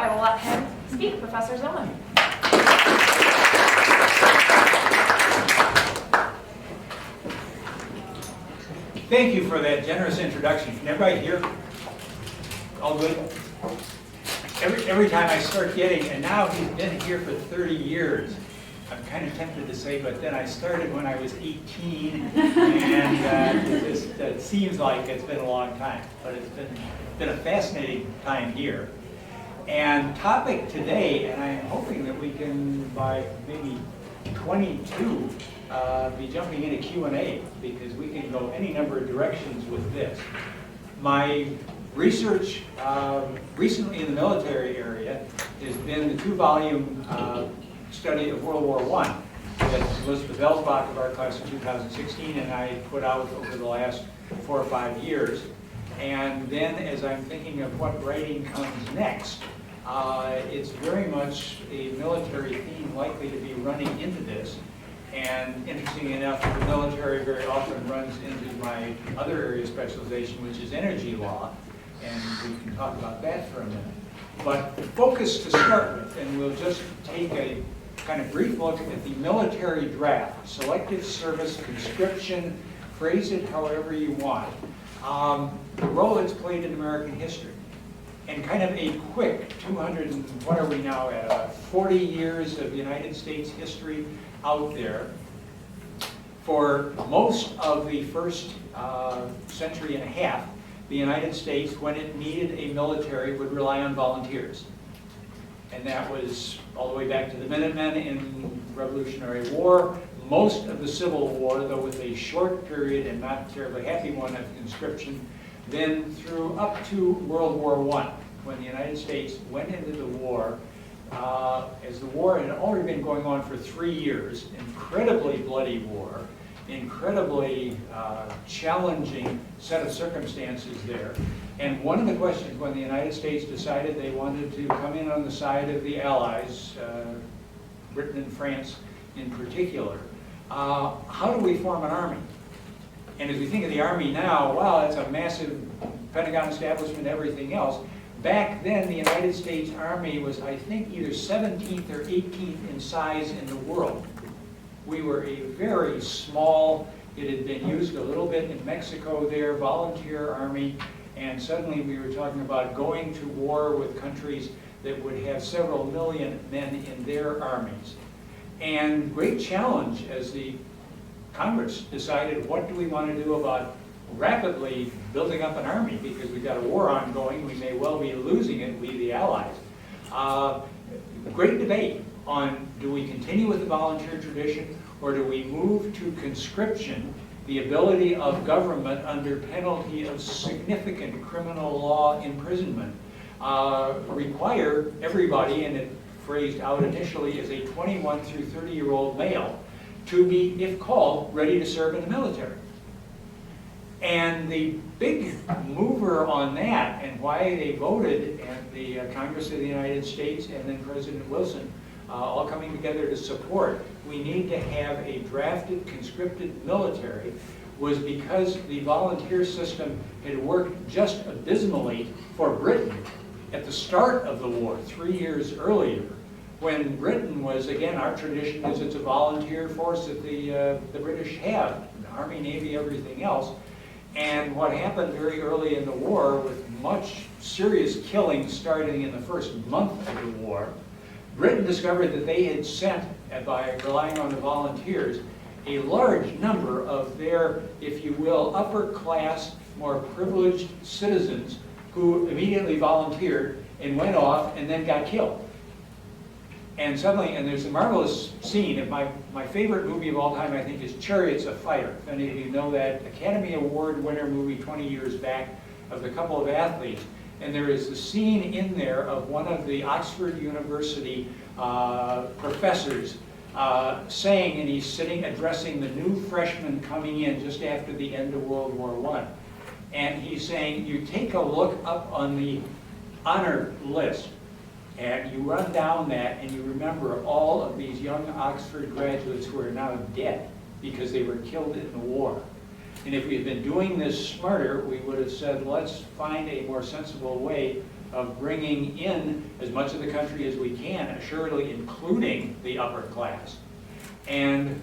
I will let him speak, Professor Zillman. Thank you for that generous introduction. Can everybody hear? All good? Every time I start getting, and now he's been here for 30 years. I'm kind of tempted to say, but then I started when I was 18, and it seems like it's been a long time, but it's been a fascinating time here. And topic today, and I'm hoping that we can, by maybe 22, be jumping into Q&A, because we can go any number of directions with this. My research recently in the military area has been the 2-volume study of World War I that Elizabeth Elsbach of our class in 2016 and I put out over the last 4 or 5 years. And then as I'm thinking of what writing comes next, it's very much a military theme likely to be running into this. And interestingly enough, the military very often runs into my other area of specialization, which is energy law. And we can talk about that for a minute. But the focus to start with, and we'll just take a kind of brief look at the military draft, selective service, conscription, phrase it however you want, the role it's played in American history. And kind of a quick 200, and what are we now at, 40 years of United States history out there. For most of the first century and a half, the United States, when it needed a military, would rely on volunteers. And that was all the way back to the Minutemen in the Revolutionary War. Most of the Civil War, though with a short period and not terribly happy one of conscription, then through up to World War I, when the United States went into the war, as the war had already been going on for 3 years, incredibly bloody war, incredibly challenging set of circumstances there. And one of the questions when the United States decided they wanted to come in on the side of the Allies, Britain and France in particular, how do we form an army? And as we think of the Army now, wow, it's a massive Pentagon establishment, everything else. Back then, the United States Army was, I think, either 17th or 18th in size in the world. We were a very small, it had been used a little bit in Mexico there, volunteer army, and suddenly we were talking about going to war with countries that would have several million men in their armies. And great challenge as the Congress decided, what do we want to do about rapidly building up an army, because we've got a war ongoing, we may well be losing it, we the Allies. Great debate on, do we continue with the volunteer tradition, or do we move to conscription, the ability of government under penalty of significant criminal law imprisonment, require everybody, and it phrased out initially as a 21 through 30-year-old male, to be, if called, ready to serve in the military. And the big mover on that, and why they voted at the Congress of the United States and then President Wilson, all coming together to support, we need to have a drafted, conscripted military, was because the volunteer system had worked just abysmally for Britain at the start of the war, 3 years earlier, when Britain was, again, our tradition is it's a volunteer force that the British have, the Army, Navy, everything else. And what happened very early in the war, with much serious killing starting in the first month of the war, Britain discovered that they had sent, by relying on the volunteers, a large number of their, if you will, upper class, more privileged citizens who immediately volunteered and went off and then got killed. And suddenly, and there's a marvelous scene, and my favorite movie of all time, I think, is Chariots of Fire. If any of you know that Academy Award winner movie 20 years back of the couple of athletes. And there is the scene in there of one of the Oxford University professors saying, and he's sitting addressing the new freshmen coming in just after the end of World War I. And he's saying, you take a look up on the honor list, and you run down that and you remember all of these young Oxford graduates who are now dead because they were killed in the war. And if we had been doing this smarter, we would have said, let's find a more sensible way of bringing in as much of the country as we can, assuredly including the upper class, and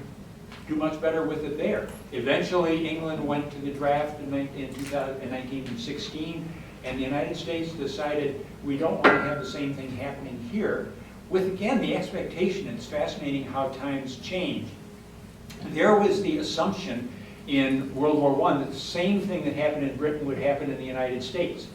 do much better with it there. Eventually, England went to the draft in 1916, and the United States decided we don't want to have the same thing happening here, with, again, the expectation. It's fascinating how times change. There was the assumption in World War I that the same thing that happened in Britain would happen in the United States.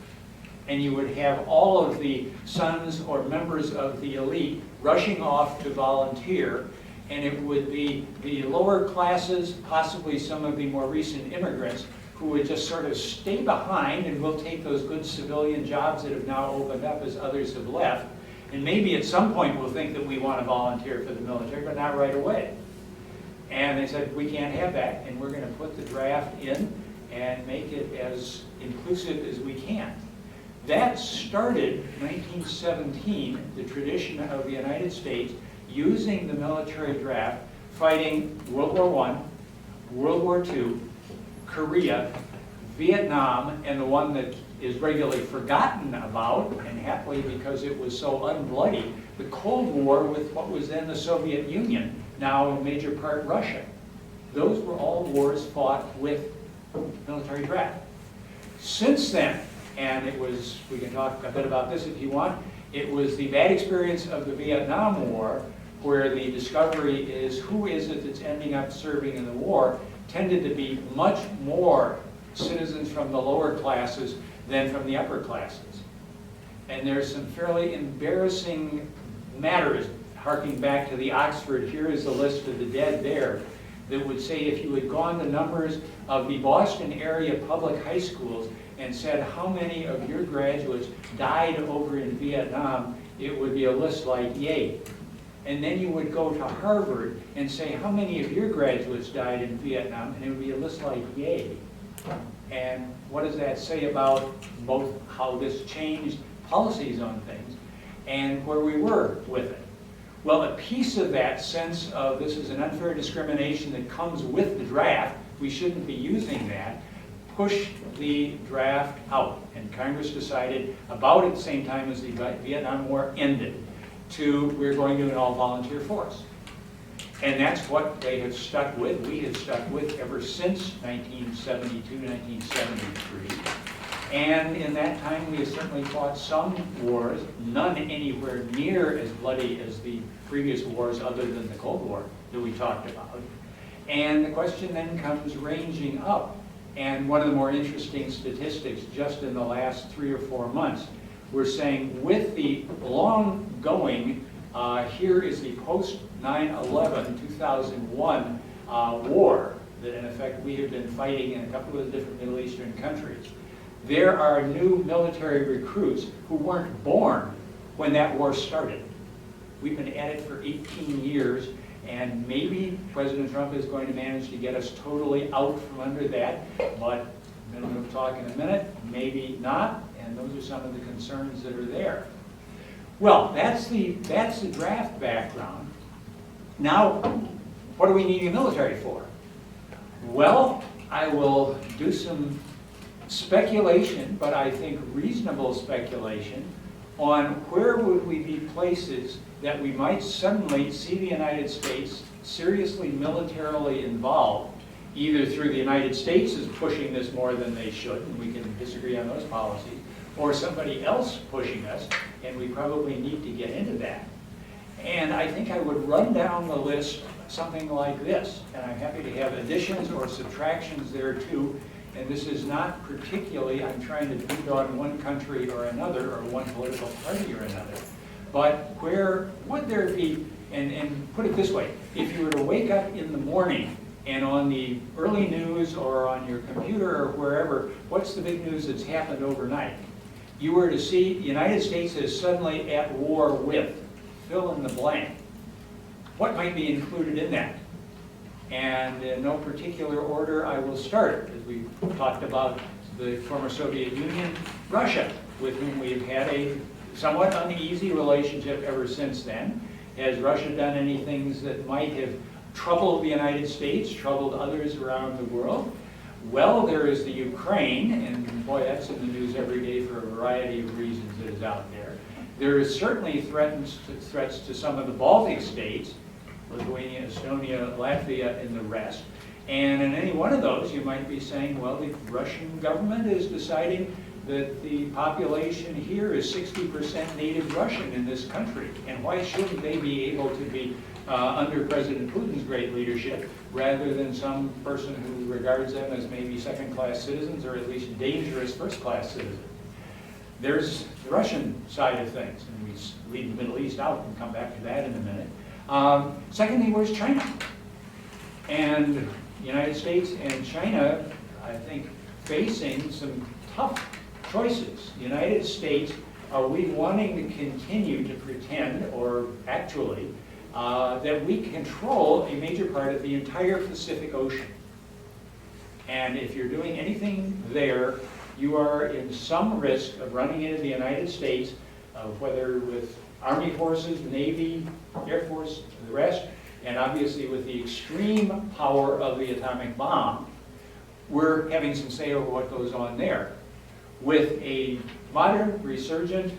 And you would have all of the sons or members of the elite rushing off to volunteer, and it would be the lower classes, possibly some of the more recent immigrants, who would just sort of stay behind, and we'll take those good civilian jobs that have now opened up as others have left. And maybe at some point we'll think that we want to volunteer for the military, but not right away. And they said, we can't have that, and we're going to put the draft in and make it as inclusive as we can. That started 1917, the tradition of the United States using the military draft, fighting World War I, World War II, Korea, Vietnam, and the one that is regularly forgotten about, and happily because it was so unbloody, the Cold War with what was then the Soviet Union, now in major part Russia. Those were all wars fought with military draft. Since then, and it was, we can talk a bit about this if you want, it was the bad experience of the Vietnam War, where the discovery is who is it that's ending up serving in the war, tended to be much more citizens from the lower classes than from the upper classes. And there's some fairly embarrassing matters, harking back to the Oxford, here is the list of the dead there, that would say if you had gone the numbers of the Boston area public high schools and said how many of your graduates died over in Vietnam, it would be a list like yay. And then you would go to Harvard and say how many of your graduates died in Vietnam, and it would be a list like yay. And what does that say about both how this changed policies on things and where we were with it? Well, a piece of that sense of this is an unfair discrimination that comes with the draft, we shouldn't be using that, pushed the draft out. And Congress decided about at the same time as the Vietnam War ended we're going to an all-volunteer force. And that's what they have stuck with, we have stuck with ever since 1972, 1973. And in that time we have certainly fought some wars, none anywhere near as bloody as the previous wars other than the Cold War that we talked about. And the question then comes ranging up. And one of the more interesting statistics just in the last 3 or 4 months, we're saying with the long-going, here is the post-9/11 2001 war that in effect we have been fighting in a couple of different Middle Eastern countries. There are new military recruits who weren't born when that war started. We've been at it for 18 years, and maybe President Trump is going to manage to get us totally out from under that, but we'll talk in a minute, maybe not, and those are some of the concerns that are there. Well, that's the draft background. Now, what do we need the military for? Well, I will do some speculation, but I think reasonable speculation, on where would we be places that we might suddenly see the United States seriously militarily involved, either through the United States is pushing this more than they should, and we can disagree on those policies, or somebody else pushing us, and we probably need to get into that. And I think I would run down the list something like this, and I'm happy to have additions or subtractions there too. And this is not particularly, I'm trying to beat on one country or another, or one political party or another, but where would there be, and put it this way, if you were to wake up in the morning and on the early news or on your computer or wherever, what's the big news that's happened overnight? You were to see the United States is suddenly at war with, fill in the blank. What might be included in that? And in no particular order, I will start, as we talked about the former Soviet Union, Russia, with whom we've had a somewhat uneasy relationship ever since then. Has Russia done any things that might have troubled the United States, troubled others around the world? Well, there is the Ukraine, and boy, that's in the news every day for a variety of reasons that is out there. There is certainly threats to some of the Baltic states, Lithuania, Estonia, Latvia, and the rest. And in any one of those, you might be saying, well, the Russian government is deciding that the population here is 60% native Russian in this country. And why shouldn't they be able to be under President Putin's great leadership rather than some person who regards them as maybe second-class citizens or at least dangerous first-class citizens? There's the Russian side of things, and we leave the Middle East out and come back to that in a minute. Secondly, where's China? And the United States and China, I think, facing some tough choices. The United States, are we wanting to continue to pretend, or actually, that we control a major part of the entire Pacific Ocean? And if you're doing anything there, you are in some risk of running into the United States, whether with Army forces, Navy, Air Force, the rest, and obviously with the extreme power of the atomic bomb, we're having some say over what goes on there. With a modern, resurgent,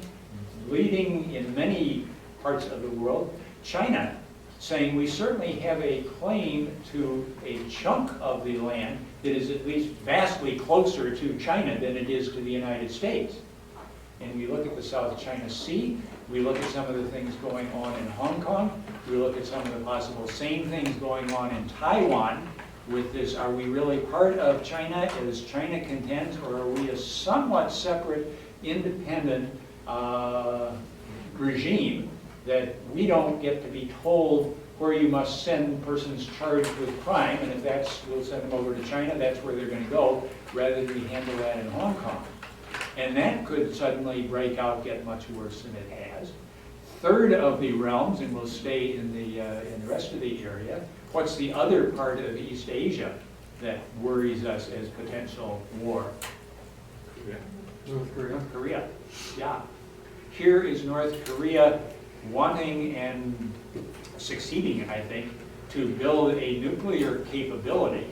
leading in many parts of the world, China saying we certainly have a claim to a chunk of the land that is at least vastly closer to China than it is to the United States. And we look at the South China Sea, we look at some of the things going on in Hong Kong, we look at some of the possible same things going on in Taiwan with this, are we really part of China as China contends, or are we a somewhat separate, independent regime that we don't get to be told where you must send persons charged with crime, and if that's, we'll send them over to China, that's where they're going to go, rather than we handle that in Hong Kong. And that could suddenly break out, get much worse than it has. Third of the realms, and we'll stay in the rest of the area, what's the other part of East Asia that worries us as potential war? North Korea. North Korea, yeah. Here is North Korea wanting and succeeding, I think, to build a nuclear capability.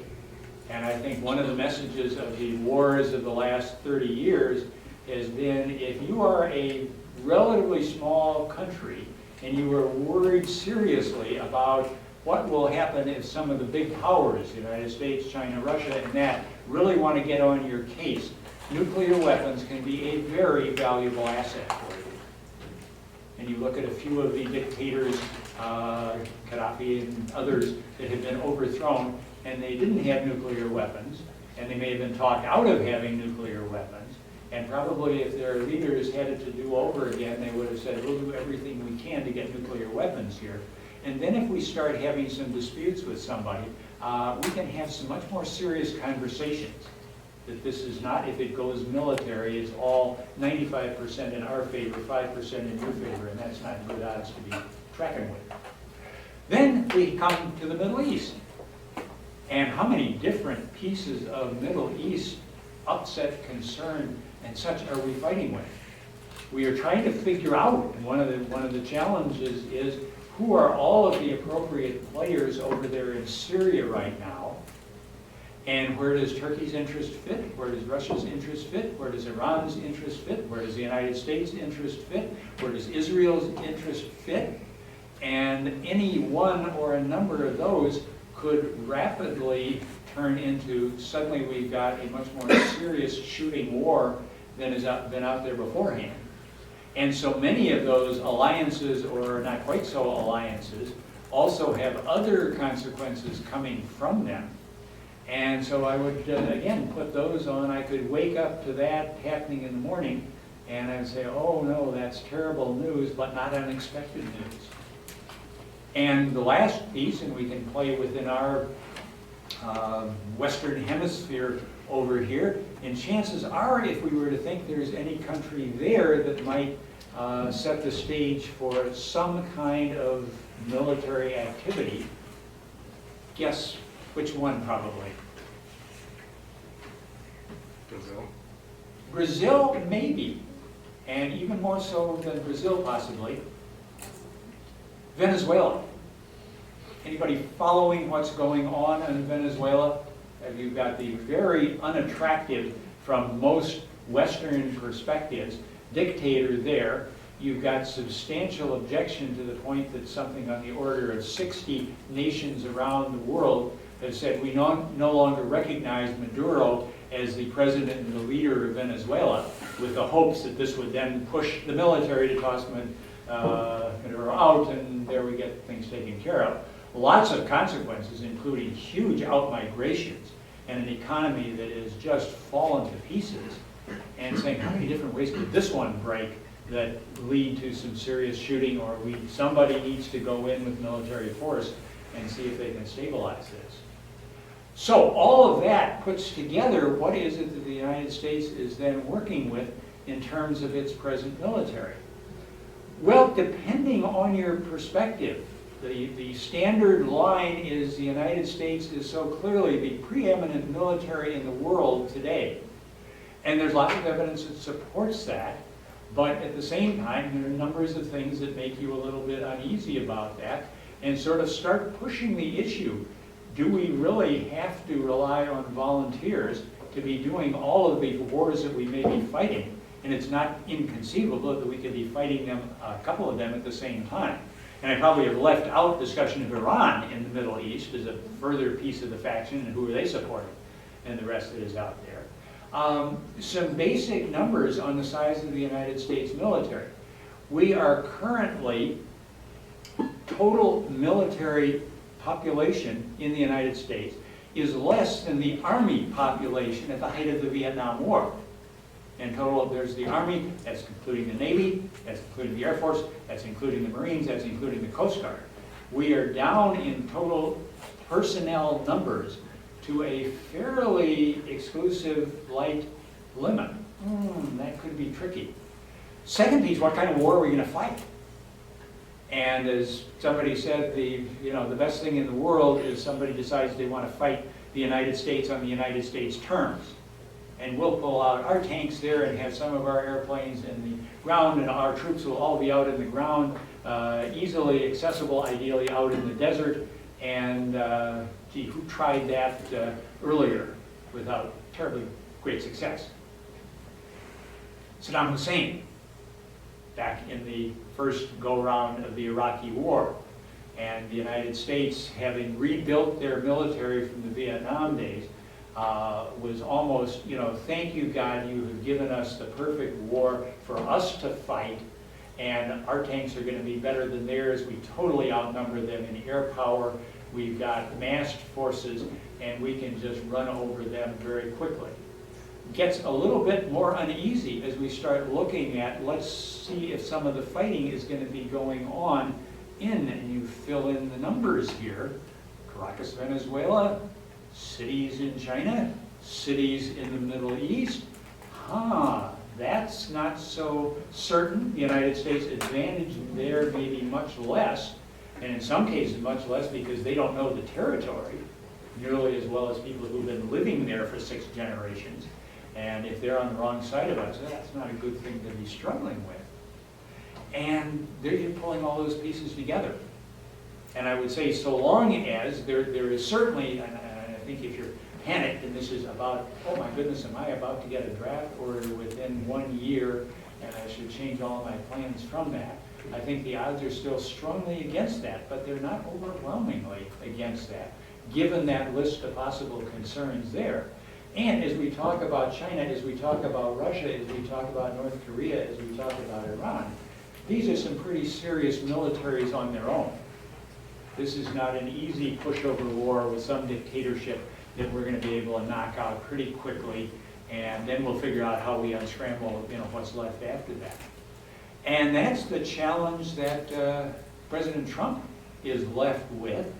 And I think one of the messages of the wars of the last 30 years has been, if you are a relatively small country and you are worried seriously about what will happen if some of the big powers, the United States, China, Russia, and that, really want to get on your case, nuclear weapons can be a very valuable asset for you. And you look at a few of the dictators, Gaddafi and others, that have been overthrown, and they didn't have nuclear weapons, and they may have been talked out of having nuclear weapons, and probably if their leaders had it to do over again, they would have said, we'll do everything we can to get nuclear weapons here. And then if we start having some disputes with somebody, we can have some much more serious conversations. That this is not, if it goes military, it's all 95% in our favor, 5% in your favor, and that's not good odds to be tracking with. Then we come to the Middle East. And how many different pieces of Middle East upset, concern, and such are we fighting with? We are trying to figure out, and one of the challenges is, who are all of the appropriate players over there in Syria right now? And where does Turkey's interest fit? Where does Russia's interest fit? Where does Iran's interest fit? Where does the United States' interest fit? Where does Israel's interest fit? And any one or a number of those could rapidly turn into, suddenly we've got a much more serious shooting war than has been out there beforehand. And so many of those alliances, or not quite so alliances, also have other consequences coming from them. And so I would, again, put those on. I could wake up to that happening in the morning, and I'd say, oh no, that's terrible news, but not unexpected news. And the last piece, and we can play within our Western Hemisphere over here, and chances are, if we were to think there's any country there that might set the stage for some kind of military activity, guess which one probably? Brazil. Brazil, maybe, and even more so than Brazil possibly, Venezuela. Anybody following what's going on in Venezuela? You've got the very unattractive, from most Western perspectives, dictator there. You've got substantial objection to the point that something on the order of 60 nations around the world have said we no longer recognize Maduro as the president and the leader of Venezuela, with the hopes that this would then push the military to toss Maduro out, and there we get things taken care of. Lots of consequences, including huge out-migrations and an economy that is just fallen to pieces, and saying how many different ways could this one break that lead to some serious shooting, or somebody needs to go in with military force and see if they can stabilize this. So all of that puts together what is it that the United States is then working with in terms of its present military. Well, depending on your perspective, the standard line is the United States is so clearly the preeminent military in the world today. And there's lots of evidence that supports that, but at the same time, there are numbers of things that make you a little bit uneasy about that, and sort of start pushing the issue. Do we really have to rely on volunteers to be doing all of the wars that we may be fighting? And it's not inconceivable that we could be fighting them, a couple of them at the same time. And I probably have left out discussion of Iran in the Middle East as a further piece of the faction, and who are they supporting, and the rest that is out there. Some basic numbers on the size of the United States military. We are currently, total military population in the United States is less than the Army population at the height of the Vietnam War. In total, there's the Army, that's including the Navy, that's including the Air Force, that's including the Marines, that's including the Coast Guard. We are down in total personnel numbers to a fairly exclusive light limit. That could be tricky. Second piece, what kind of war are we going to fight? And as somebody said, the best thing in the world is somebody decides they want to fight the United States on the United States terms. And we'll pull out our tanks there and have some of our airplanes in the ground, and our troops will all be out in the ground, easily accessible, ideally out in the desert. And gee, who tried that earlier without terribly great success? Saddam Hussein, back in the first go-round of the Iraqi War. And the United States, having rebuilt their military from the Vietnam days, was almost, thank you, God, you have given us the perfect war for us to fight, and our tanks are going to be better than theirs. We totally outnumber them in air power. We've got massed forces, and we can just run over them very quickly. Gets a little bit more uneasy as we start looking at, let's see if some of the fighting is going to be going on and you fill in the numbers here. Caracas, Venezuela, cities in China, cities in the Middle East. That's not so certain. The United States advantage there may be much less, and in some cases much less because they don't know the territory nearly as well as people who've been living there for 6 generations. And if they're on the wrong side of us, that's not a good thing to be struggling with. And they're pulling all those pieces together. And I would say so long as there is certainly, and I think if you're panicked and this is about, oh my goodness, am I about to get a draft order within 1 year and I should change all of my plans from that, I think the odds are still strongly against that, but they're not overwhelmingly against that, given that list of possible concerns there. And as we talk about China, as we talk about Russia, as we talk about North Korea, as we talk about Iran, these are some pretty serious militaries on their own. This is not an easy pushover war with some dictatorship that we're going to be able to knock out pretty quickly, and then we'll figure out how we unscramble, what's left after that. And that's the challenge that President Trump is left with.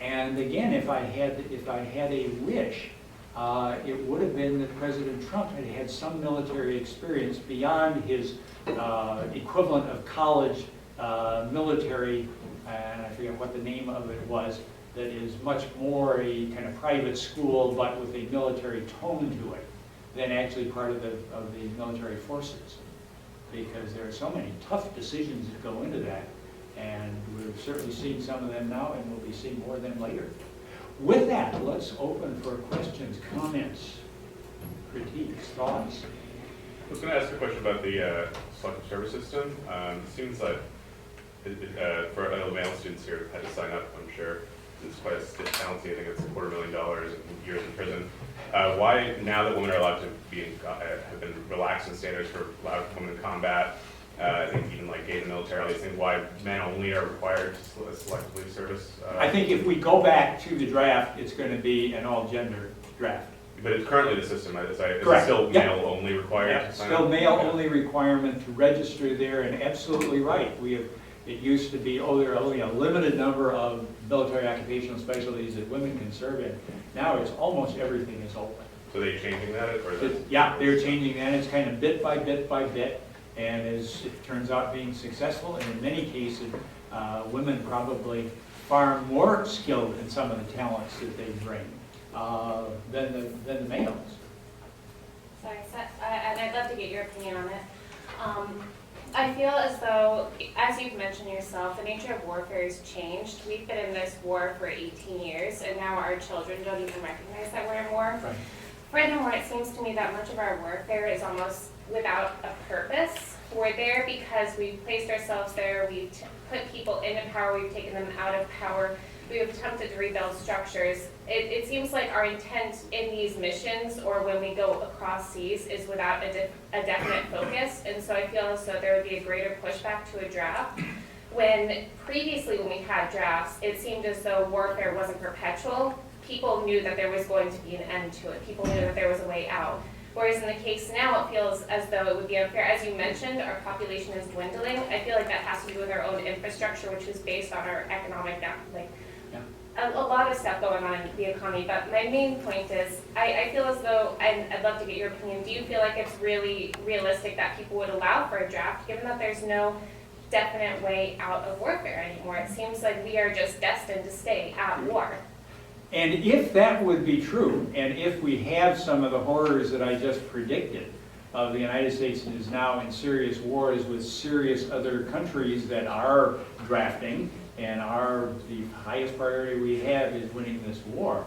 And again, if I had a wish, it would have been that President Trump had had some military experience beyond his equivalent of college military, and I forget what the name of it was, that is much more a kind of private school but with a military tone to it than actually part of the military forces. Because there are so many tough decisions that go into that, and we've certainly seen some of them now, and we'll be seeing more of them later. with that, let's open for questions, comments, critiques, thoughts. I was going to ask a question about the selective service system. It seems like for male students here who've had to sign up, I'm sure it's quite a stiff penalty. I think it's $250,000 and years in prison. Why, now that women are allowed to have been relaxed in standards for allowed women in combat, I think even like gay in the military, all these things, why men only are required to selectively service? I think if we go back to the draft, it's going to be an all-gender draft. But it's currently the system, is it Correct. still Yep. male only required? Yeah, to sign still up? male-only requirement to register there, and absolutely right. It used to be, there are only a limited number of military occupational specialties that women can serve in. Now it's almost everything is open. So they changing that? Or is it? Yeah, they're changing that. It's kind of bit by bit by bit, and as it turns out being successful, and in many cases, women probably far more skilled in some of the talents that they bring than the males. Sorry, and I'd love to get your opinion on it. I feel as though, as you've mentioned yourself, the nature of warfare has changed. We've been in this war for 18 years, and now our children don't even recognize that we're in war. Right. Furthermore, it seems to me that much of our warfare is almost without a purpose. We're there because we've placed ourselves there, we've put people into power, we've taken them out of power, we've attempted to rebuild structures. It seems like our intent in these missions or when we go across seas is without a definite focus, and so I feel as though there would be a greater pushback to a draft. When previously when we had drafts, it seemed as though warfare wasn't perpetual. People knew that there was going to be an end to it. People knew that there was a way out. Whereas in the case now, it feels as though it would be unfair. As you mentioned, our population is dwindling. I feel like that has to do with our own infrastructure, which is based on our economic, a lot of stuff going on in the economy. But my main point is, I feel as though, and I'd love to get your opinion, do you feel like it's really realistic that people would allow for a draft, given that there's no definite way out of warfare anymore? It seems like we are just destined to stay at war. And if that would be true, and if we have some of the horrors that I just predicted of the United States that is now in serious wars with serious other countries that are drafting, and the highest priority we have is winning this war,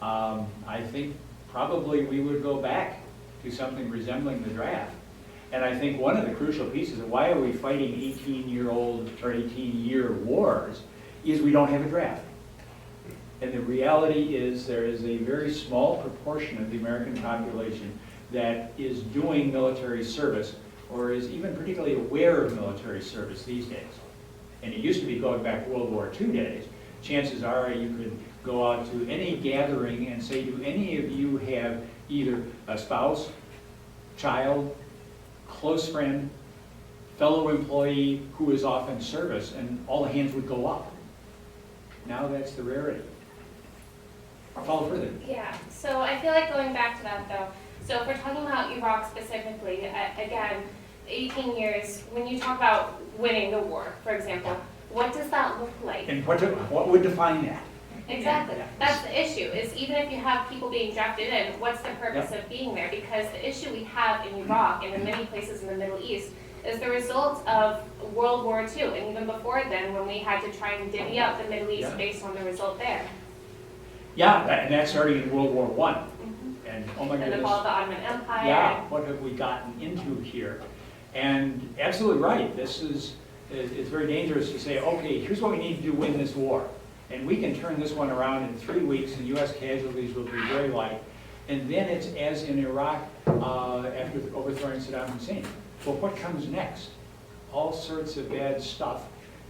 I think probably we would go back to something resembling the draft. And I think one of the crucial pieces of why are we fighting 18-year-old or 18-year wars is we don't have a draft. And the reality is there is a very small proportion of the American population that is doing military service or is even particularly aware of military service these days. And it used to be going back to World War II days. Chances are you could go out to any gathering and say, do any of you have either a spouse, child, close friend, fellow employee who is off in service, and all the hands would go up. Now that's the rarity. Follow further. Yeah, so I feel like going back to that though, so if we're talking about Iraq specifically, again, 18 years, when you talk about winning the war, for example, what does that look like? And what would define that? Exactly, Yeah. that's the issue, is even if you have people being drafted in, what's the purpose Yep. of being there? Because the issue we have in Iraq and in many places in the Middle East is the result of World War II, and even before then, when we had to try and divvy up the Middle East Yeah. based on the result there. Yeah, and that's starting in World War I. And oh my And the goodness. fall of the Ottoman Empire. Yeah, what have we gotten into here? And absolutely right, it's very dangerous to say, okay, here's what we need to do to win this war. And we can turn this one around in 3 weeks and US casualties will be very light. And then it's as in Iraq after overthrowing Saddam Hussein. Well, what comes next? All sorts of bad stuff.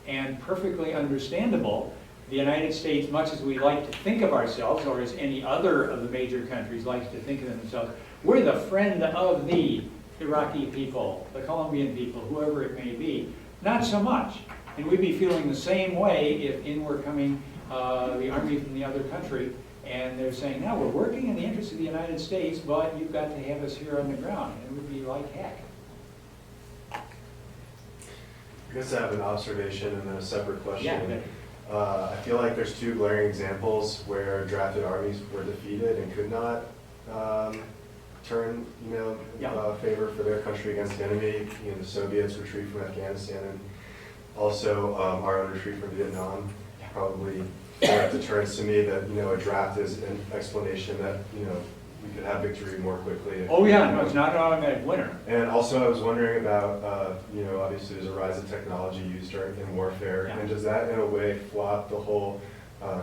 And perfectly understandable, the United States, much as we like to think of ourselves, or as any other of the major countries like to think of themselves, we're the friend of the Iraqi people, the Colombian people, whoever it may be. Not so much. And we'd be feeling the same way if in were coming the army from the other country, and they're saying, no, we're working in the interest of the United States, but you've got to have us here on the ground. And we'd be like heck. I guess I have an observation and then a separate question. Yeah. I feel like there's two glaring examples where drafted armies were defeated and could not turn, favor for their country against the enemy. The Soviets retreat from Afghanistan, and also our own retreat from Vietnam, probably more deterrence to me that, a draft is an explanation that, we could have victory more quickly. Oh, yeah, no, it's not an automatic winner. And also I was wondering about, obviously there's a rise of technology used in warfare, Yeah. and does that in a way flop the whole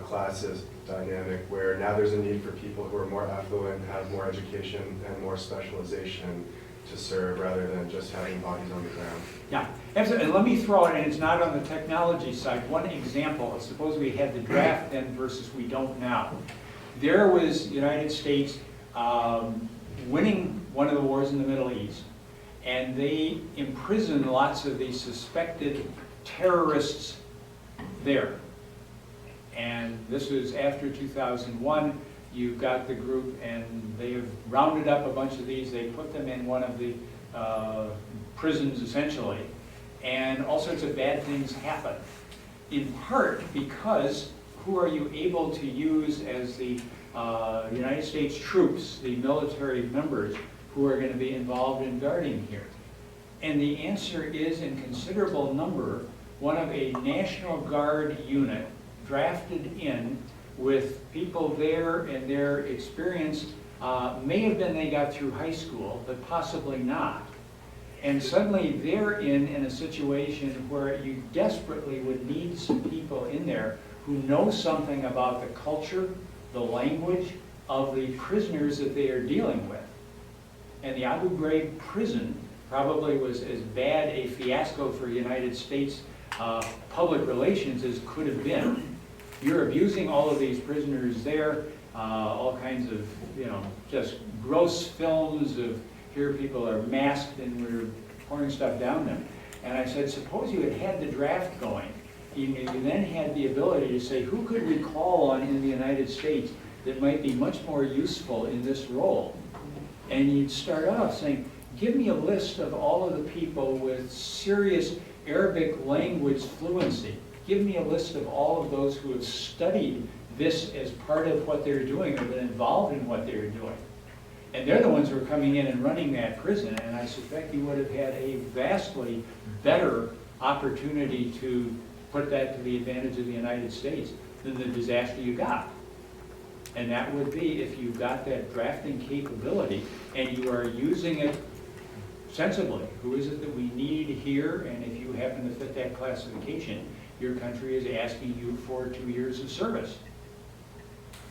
classes dynamic where now there's a need for people who are more affluent, have more education and more specialization to serve rather than just having bodies on the ground? Yeah, absolutely. And let me throw it, and it's not on the technology side, one example. Suppose we had the draft then versus we don't now. There was United States winning one of the wars in the Middle East, and they imprisoned lots of the suspected terrorists there. And this was after 2001. You've got the group, and they have rounded up a bunch of these. They put them in one of the prisons, essentially, and all sorts of bad things happen. In part because who are you able to use as the United States troops, the military members who are going to be involved in guarding here? And the answer is, in considerable number, one of a National Guard unit drafted in with people there, and their experience may have been they got through high school, but possibly not. And suddenly they're in a situation where you desperately would need some people in there who know something about the culture, the language of the prisoners that they are dealing with. And the Abu Ghraib prison probably was as bad a fiasco for United States public relations as could have been. You're abusing all of these prisoners there, all kinds of, just gross films of here people are masked and we're pouring stuff down them. And I said, suppose you had had the draft going. You then had the ability to say, who could we call on in the United States that might be much more useful in this role? And you'd start off saying, give me a list of all of the people with serious Arabic language fluency. Give me a list of all of those who have studied this as part of what they're doing or been involved in what they're doing. And they're the ones who are coming in and running that prison, and I suspect you would have had a vastly better opportunity to put that to the advantage of the United States than the disaster you got. And that would be if you got that drafting capability and you are using it sensibly. Who is it that we need here? And if you happen to fit that classification, your country is asking you for 2 years of service.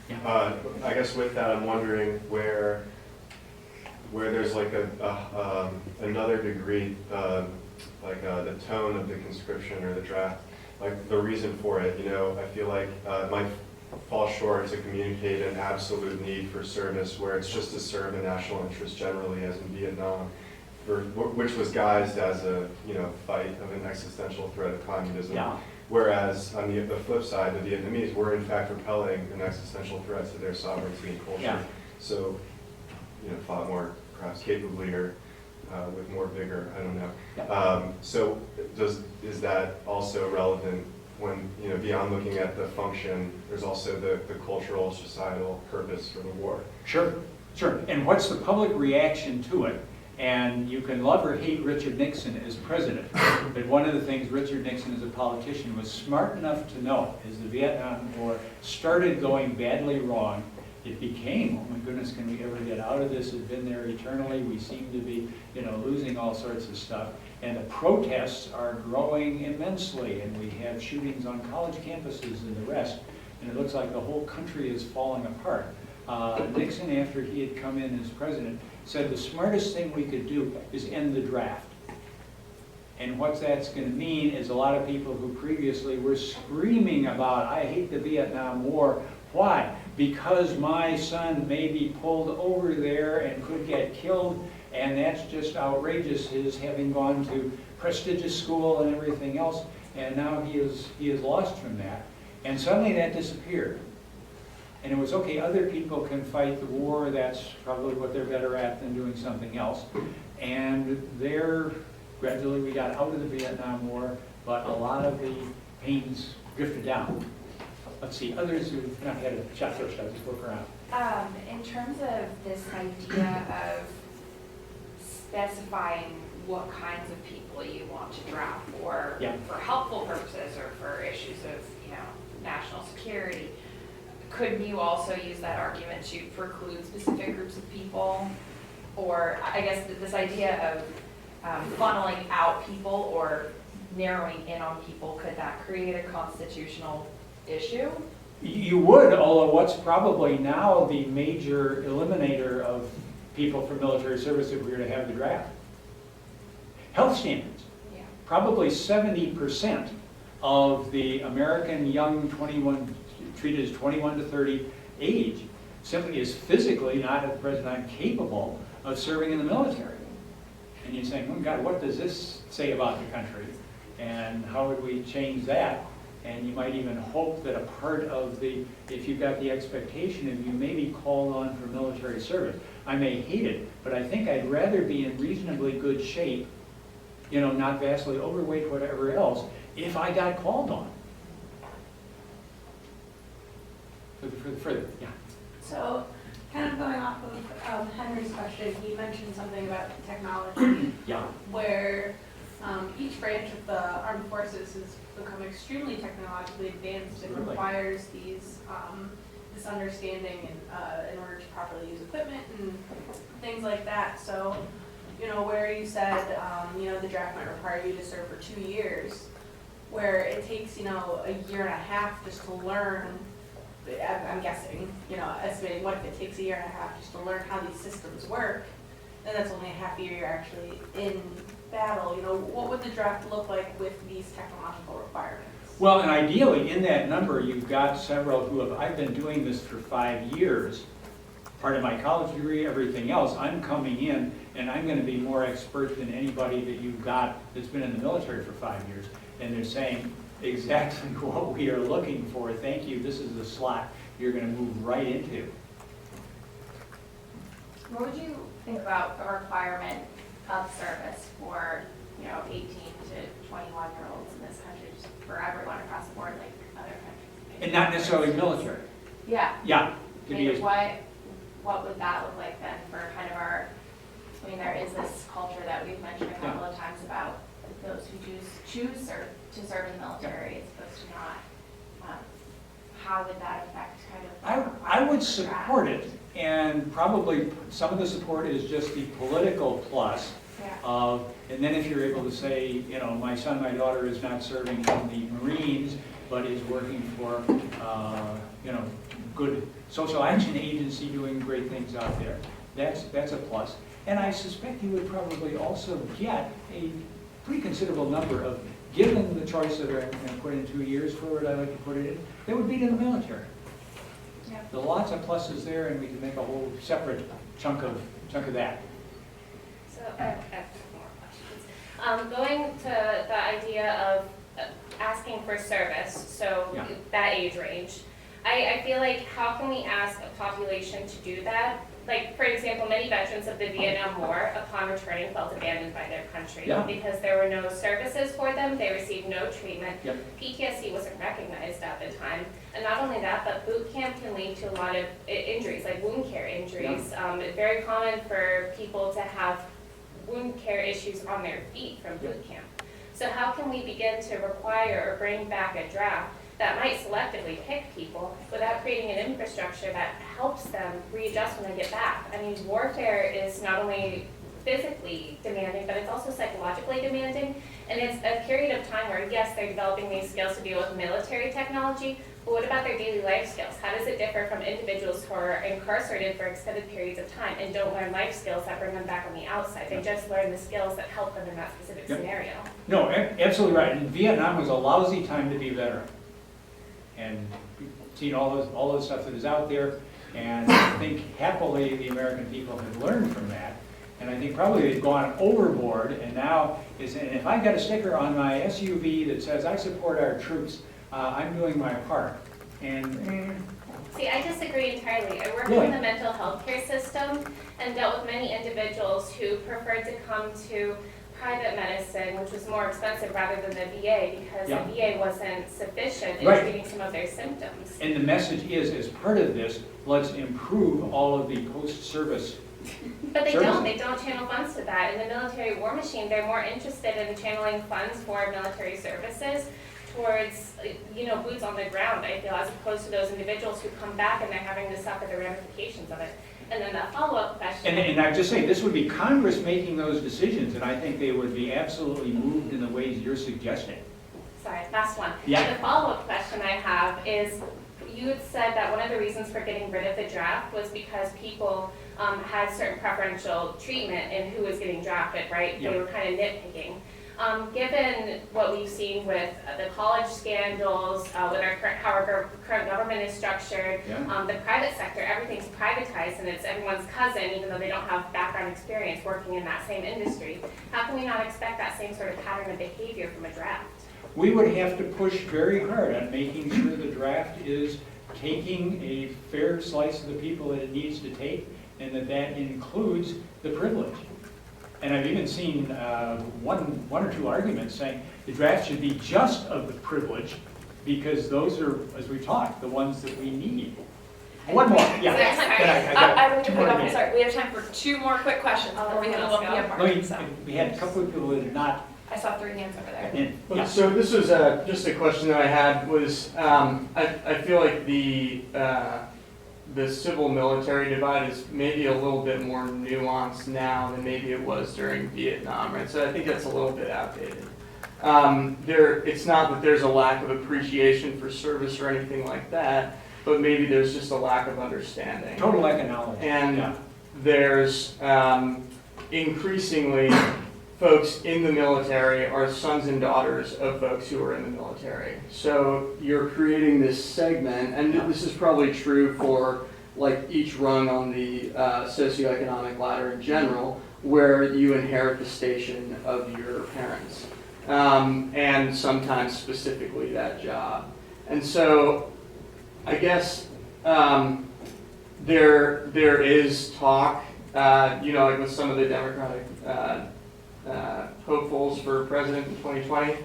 Yeah. I guess with that, I'm wondering where there's like another degree, the tone of the conscription or the draft, like the reason for it. I feel like it might fall short to communicate an absolute need for service, where it's just to serve the national interest generally, as in Vietnam, which was guised as a fight of an existential threat of communism. Yeah. Whereas on the flip side, the Vietnamese were in fact repelling an existential threat to their sovereignty and culture. Yeah. So, fought more perhaps capably or with more vigor. I don't know. Yeah. So is that also relevant when beyond looking at the function, there's also the cultural, societal purpose for the war? Sure, sure. And what's the public reaction to it? And you can love or hate Richard Nixon as president, but one of the things Richard Nixon as a politician was smart enough to know as the Vietnam War started going badly wrong, it became, oh my goodness, can we ever get out of this? It's been there eternally. We seem to be, losing all sorts of stuff. And the protests are growing immensely, and we have shootings on college campuses and the rest. And it looks like the whole country is falling apart. Nixon, after he had come in as president, said the smartest thing we could do is end the draft. And what that's going to mean is a lot of people who previously were screaming about, I hate the Vietnam War. Why? Because my son may be pulled over there and could get killed, and that's just outrageous, his having gone to prestigious school and everything else, and now he is lost from that. And suddenly that disappeared. And it was, okay, other people can fight the war, that's probably what they're better at than doing something else. And gradually we got out of the Vietnam War, but a lot of the pains drifted down. Let's see, others who've not had a shot first, I'll just look around. In terms of this idea of specifying what kinds of people you want to draft for, Yeah. for helpful purposes or for issues of, national security. Could you also use that argument to preclude specific groups of people? Or I guess this idea of funneling out people or narrowing in on people, could that create a constitutional issue? You would, although what's probably now the major eliminator of people from military service if we were to have the draft? Health standards. Yeah. Probably 70% of the American young treated as 21 to 30 age simply is physically not at the present time capable of serving in the military. And you're saying, oh God, what does this say about the country? And how would we change that? And you might even hope that a part of if you've got the expectation of you may be called on for military service. I may hate it, but I think I'd rather be in reasonably good shape, not vastly overweight, whatever else, if I got called on. Further, yeah. So, kind of going off of Henry's question, he mentioned something about technology, Yeah. where each branch of the armed forces has become extremely technologically advanced and Really? requires this understanding in order to properly use equipment and things like that. So, where you said, the draft might require you to serve for 2 years, where it takes, a year and a half just to learn. I'm guessing, estimating what if it takes a year and a half just to learn how these systems work, then that's only a half year you're actually in battle. What would the draft look like with these technological requirements? Well, and ideally, in that number, you've got several I've been doing this for 5 years, part of my college degree, everything else. I'm coming in, and I'm going to be more expert than anybody that you've got that's been in the military for 5 years. And they're saying exactly what we are looking for. Thank you, this is the slot you're going to move right into. What would you think about the requirement of service for, 18 to 21-year-olds in this country, just for everyone across the board, like other countries? And not necessarily military. Yeah. Yeah. I mean, what would that look like then for kind of there is this culture that we've mentioned a couple of times about those who choose to serve in the military as opposed to not. How would that affect kind of? I would support it, and probably some of the support is just the political plus. Yeah. And then if you're able to say, my son, my daughter is not serving in the Marines, but is working for, good social action agency doing great things out there, that's a plus. And I suspect you would probably also get a pretty considerable number of, given the choice that I'm going to put in 2 years for what I like to put it in, they would be to the military. Yep. There are lots of pluses there, and we can make a whole separate chunk of that. So I have more questions. Going to the idea of asking for service, so Yeah. that age range, I feel like how can we ask a population to do that? Like, for example, many veterans of the Vietnam War, upon returning, felt abandoned by their country Yeah. because there were no services for them, they received no treatment. Yep. PTSD wasn't recognized at the time. And not only that, but boot camp can lead to a lot of injuries, like wound care injuries. It's very common for people to have wound care issues on their feet from boot camp. So how can we begin to require or bring back a draft that might selectively pick people without creating an infrastructure that helps them readjust when they get back? I mean, warfare is not only physically demanding, but it's also psychologically demanding. And it's a period of time where, yes, they're developing these skills to deal with military technology, but what about their daily life skills? How does it differ from individuals who are incarcerated for extended periods of time and don't learn life skills that bring them back on the outside? They just learn the skills that help them in that specific scenario. No, absolutely right. And Vietnam was a lousy time to be a veteran. And we've seen all the stuff that is out there, and I think happily the American people have learned from that. And I think probably they've gone overboard, and now and if I've got a sticker on my SUV that says I support our troops, I'm doing my part. And See, I disagree entirely. I work Really? in the mental health care system and dealt with many individuals who preferred to come to private medicine, which was more expensive rather than the VA because Yeah. the VA wasn't sufficient in Right. treating some of their symptoms. And the message is, as part of this, let's improve all of the post-service. But they Services. don't. They don't channel funds to that. In the military war machine, they're more interested in channeling funds for military services towards, boots on the ground, I feel, as opposed to those individuals who come back and they're having to suffer the ramifications of it. And then that follow-up question. And I just say, this would be Congress making those decisions, and I think they would be absolutely moved in the ways you're suggesting. Sorry, last one. Yeah. The follow-up question I have is, you had said that one of the reasons for getting rid of the draft was because people had certain preferential treatment in who was getting drafted, right? Yep. They were kind of nitpicking. Given what we've seen with the college scandals, with how our current government is structured, Yeah. the private sector, everything's privatized and it's everyone's cousin, even though they don't have background experience working in that same industry. How can we not expect that same sort of pattern of behavior from a draft? We would have to push very hard on making sure the draft is taking a fair slice of the people that it needs to take, and that includes the privilege. And I've even seen one or two arguments saying the draft should be just of the privilege, because those are, as we talked, the ones that we need. One more, yeah. Is there time? Then I got I don't 2 need to more pick up, I'm minutes. sorry, we have time for 2 more quick questions Oh, before we hit let's 11 go. p.m. No, mark, so. we had a couple of people that did not, I saw 3 hands over there. and, Well, yeah. so this was just a question that I had was, I feel like the civil-military divide is maybe a little bit more nuanced now than maybe it was during Vietnam, right? So I think that's a little bit outdated. It's not that there's a lack of appreciation for service or anything like that, but maybe there's just a lack of understanding. Total economics. And Yeah. there's increasingly folks in the military are sons and daughters of folks who are in the military. So you're creating this segment, and this is probably true for like each rung on the socioeconomic ladder in general, where you inherit the station of your parents, and sometimes specifically that job. And so I guess there is talk, like with some of the Democratic hopefuls for president in 2020,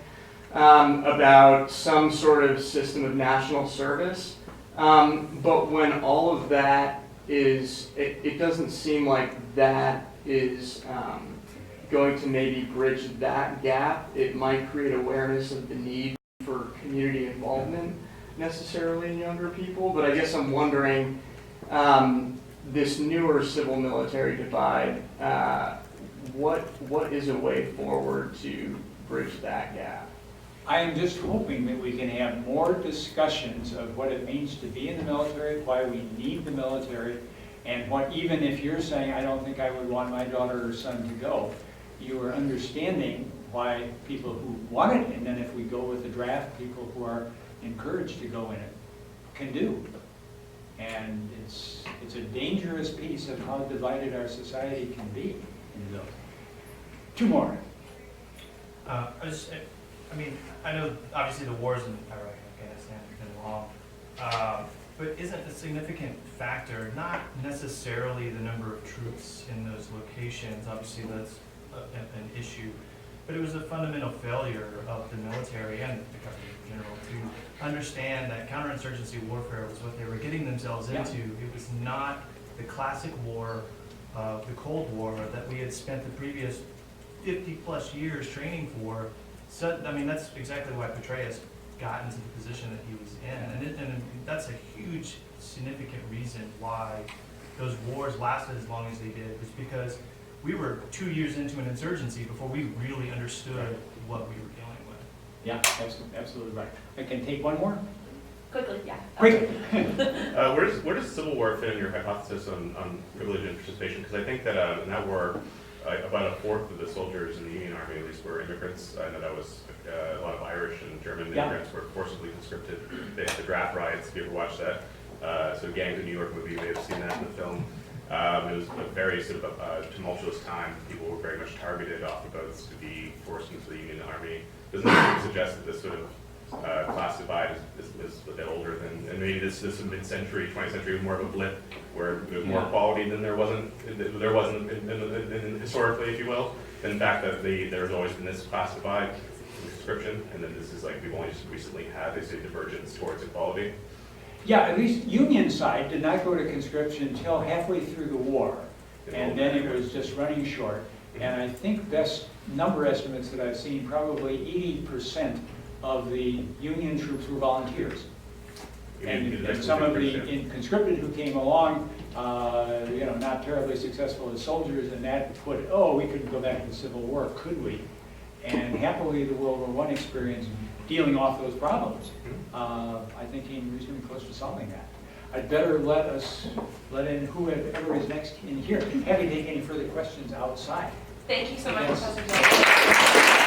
about some sort of system of national service. But when all of that is, it doesn't seem like that is going to maybe bridge that gap. It might create awareness of the need for community involvement necessarily in younger people. But I guess I'm wondering, this newer civil military divide, what is a way forward to bridge that gap? I am just hoping that we can have more discussions of what it means to be in the military, why we need the military, and what, even if you're saying, I don't think I would want my daughter or son to go, you are understanding why people who want it, and then if we go with the draft, people who are encouraged to go in it can do. And it's a dangerous piece of how divided our society can be in those. 2 more. I know obviously the wars in Iraq and Afghanistan have been long, but isn't a significant factor not necessarily the number of troops in those locations? Obviously that's an issue, but it was a fundamental failure of the military and the government in general to understand that counterinsurgency warfare was what they were getting themselves into. It was not the classic war of the Cold War that we had spent the previous 50+ years training for. So, that's exactly why Petraeus got into the position that he was in. And that's a huge, significant reason why those wars lasted as long as they did, was because we were 2 years into an insurgency before we really understood what we were dealing with. Yeah, absolutely right. I can take 1 more? Quickly, yeah. Quick. Where does civil war fit in your hypothesis on privilege and participation? Because I think that in that war, about a fourth of the soldiers in the Union Army, at least, were immigrants. I know that was a lot of Irish and German immigrants were forcibly conscripted. They had the draft riots, if you ever watched that. So Gangs of New York movie, you may have seen that in the film. It was a very sort of tumultuous time. People were very much targeted off the boats to be forced into the Union Army. Doesn't that suggest that this sort of class divide is a bit older than, and maybe this mid-century, 20th century was more of a blip where there was more equality than there wasn't in historically, if you will. In fact, that there's always been this class divide, conscription, and then this is like we've only just recently had this divergence towards equality. Yeah, at least Union side did not go to conscription until halfway through the war, and then it was just running short. And I think best number estimates that I've seen, probably 80% of the Union troops were volunteers. You And mean and some of the Conscription? conscripted who came along, not terribly successful as soldiers, and that put, we couldn't go back to the Civil War, could we? And happily, the World War I experience dealing off those problems, I think came reasonably close to solving that. I'd better let in whoever is next in here. Happy to take any further questions outside. Thank you so much, Yes. Professor Zillman.